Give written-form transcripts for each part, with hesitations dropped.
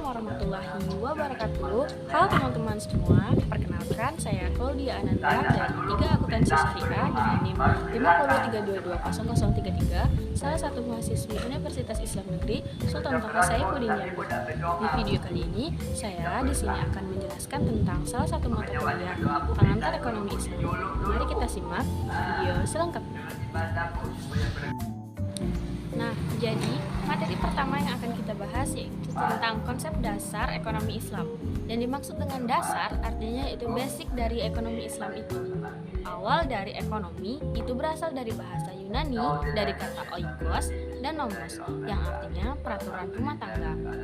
warahmatullahi wabarakatuh. Halo teman-teman semua, perkenalkan saya Claudia Ananda dari 3 Akuntansi Syariah dengan NIM 503220033, salah satu mahasiswi Universitas Islam Negeri Sultan Toha Saifuddin Jambi. Di video kali ini, saya di sini akan menjelaskan tentang salah satu mata kuliah pengantar ekonomi Islam. Mari kita simak video selengkapnya. Nah, jadi materi pertama yang akan kita bahas yaitu tentang konsep dasar ekonomi Islam. Yang dimaksud dengan dasar artinya itu basic dari ekonomi Islam itu. Awal dari ekonomi itu berasal dari bahasa Yunani dari kata oikos dan nomos yang artinya peraturan rumah tangga. Nah,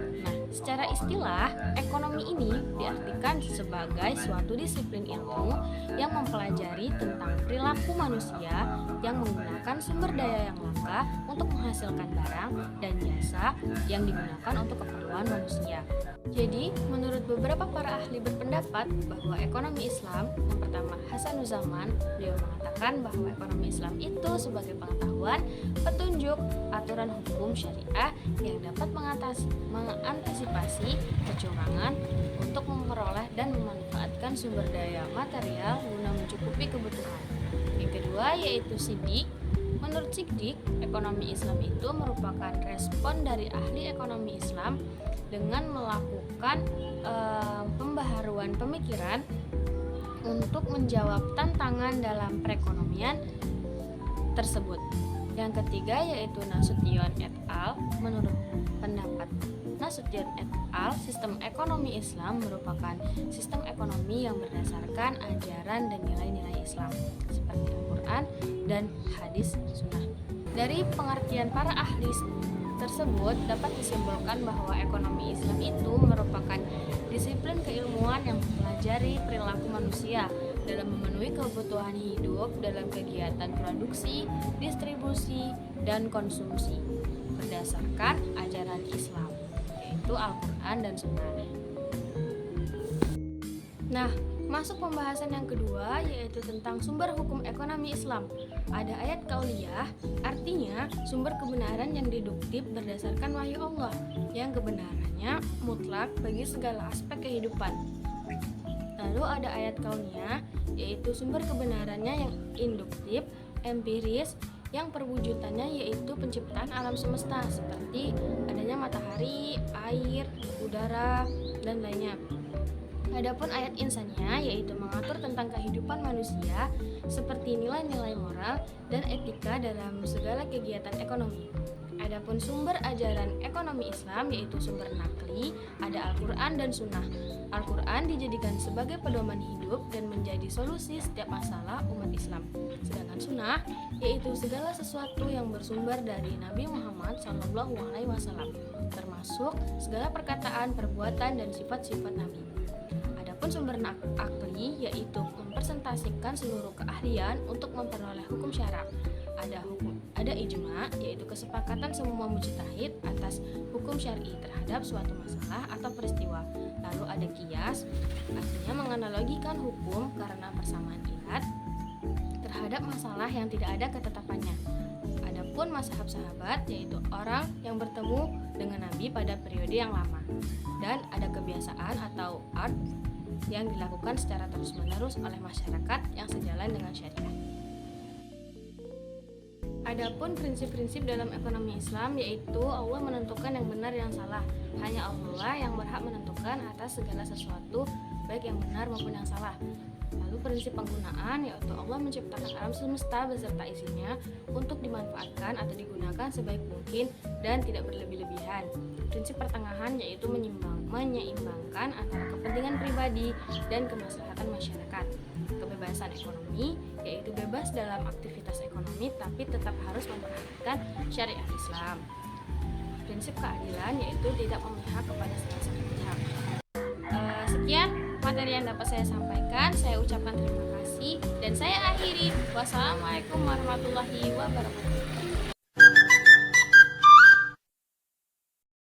secara istilah, ekonomi ini diartikan sebagai suatu disiplin ilmu yang mempelajari tentang perilaku manusia yang menggunakan sumber daya yang langka untuk menghasilkan barang dan jasa yang digunakan untuk keperluan manusia. Jadi, menurut beberapa para ahli berpendapat bahwa ekonomi Islam, yang pertama Hasanuzzaman, beliau mengatakan bahwa ekonomi Islam itu sebagai pengetahuan, petunjuk, aturan hukum syariah yang dapat mengantisipasi kecurangan untuk memperoleh dan memanfaatkan sumber daya material guna mencukupi kebutuhan. Yang kedua yaitu Siddiq. Menurut Siddiq, ekonomi Islam itu merupakan respon dari ahli ekonomi Islam dengan melakukan pembaharuan pemikiran untuk menjawab tantangan dalam perekonomian tersebut. Yang ketiga yaitu Nasution et al. Menurut pendapat Nasution et al., sistem ekonomi Islam merupakan sistem ekonomi yang berdasarkan ajaran dan nilai-nilai Islam seperti Al-Quran dan hadis sunnah. Dari pengertian para ahli tersebut dapat disimpulkan bahwa ekonomi Islam itu merupakan disiplin keilmuan yang mempelajari perilaku manusia dalam memenuhi kebutuhan hidup dalam kegiatan produksi, distribusi, dan konsumsi berdasarkan ajaran Islam, yaitu Al-Quran dan Sunnah. Nah, masuk pembahasan yang kedua yaitu tentang sumber hukum ekonomi Islam. Ada ayat qauliyah, artinya sumber kebenaran yang deduktif berdasarkan wahyu Allah, yang kebenarannya mutlak bagi segala aspek kehidupan. Lalu ada ayat kauniyah, yaitu sumber kebenarannya yang induktif, empiris, yang perwujudannya yaitu penciptaan alam semesta seperti adanya matahari, air, udara, dan lainnya. Adapun ayat insaniyah yaitu mengatur tentang kehidupan manusia seperti nilai-nilai moral dan etika dalam segala kegiatan ekonomi. Adapun sumber ajaran ekonomi Islam yaitu sumber nakli, ada Al-Quran dan Sunnah. Al-Quran dijadikan sebagai pedoman hidup dan menjadi solusi setiap masalah umat Islam. Sedangkan Sunnah yaitu segala sesuatu yang bersumber dari Nabi Muhammad SAW, termasuk segala perkataan, perbuatan, dan sifat-sifat Nabi. Adapun sumber akli yaitu mempresentasikan seluruh keahlian untuk memperoleh hukum syara. Ada ijma yaitu kesepakatan semua mujtahid atas hukum syar'i terhadap suatu masalah atau peristiwa. Lalu ada qiyas, artinya menganalogikan hukum karena persamaan ilat terhadap masalah yang tidak ada ketetapannya. Adapun mazhab sahabat yaitu orang yang bertemu dengan Nabi pada periode yang lama. Dan ada kebiasaan atau art yang dilakukan secara terus-menerus oleh masyarakat yang sejalan dengan syariah. Adapun prinsip-prinsip dalam ekonomi Islam yaitu Allah menentukan yang benar yang salah. Hanya Allah yang berhak menentukan atas segala sesuatu baik yang benar maupun yang salah. Lalu prinsip penggunaan yaitu Allah menciptakan alam semesta beserta isinya untuk dimanfaatkan atau digunakan sebaik mungkin dan tidak berlebih-lebihan. Prinsip pertengahan yaitu menyeimbangkan antara kepentingan pribadi dan kemaslahatan masyarakat. Kebebasan ekonomi yaitu bebas dalam aktivitas ekonomi tapi tetap harus memperhatikan syariat Islam. Prinsip keadilan yaitu tidak memihak kepada salah satu pihak. Sekian materi yang dapat saya sampaikan. Saya ucapkan terima kasih dan saya akhiri. Wassalamualaikum warahmatullahi wabarakatuh.